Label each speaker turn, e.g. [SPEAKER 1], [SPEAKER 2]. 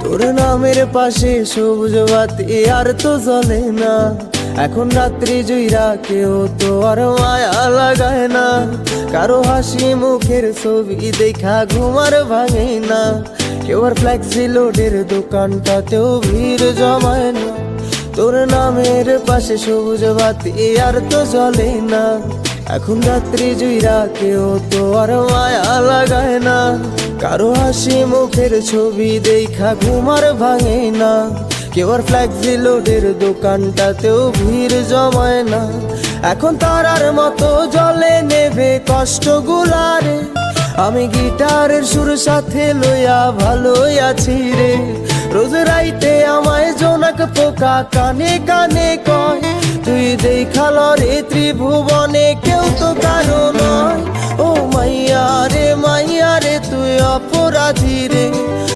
[SPEAKER 1] তোর নামের পাশে সবুজ বাতি আর তো জ্বলে না। এখন রাত্রি জুইরা কেউ তো আর মায়া লাগায় না। কারো হাসি মুখের ছবি দেখা ঘুমার ভাঙে না। কেউ আর ফ্লেক্সি লোডের দোকানটাতেও ভিড় জমায় না। তোর নামের পাশে সবুজ বাতি আর তো জ্বলে না। এখন রাত্রি জুইরা কেউ তো আর মায়া লাগায় না। কারো হাসি মুখের ছবি দেখা ঘুমার ভাঙে না। কেউ আর ফ্লেক্সি লোডের দোকানটাতেও ভিড় জমায় না। এখন তারার মতো জলে নেভে কষ্টগুলারে। আমি গিটারের সুর সাথে লইয়া ভালোই আছি রে। রোজ রাইতে আমায় জোনাক পোকা কানে কানে কয়, তুই দেখাল রে ত্রিভুবনে কেউ তো কারো নয়। ও মাইয়া রে তুই অপরাধী রে।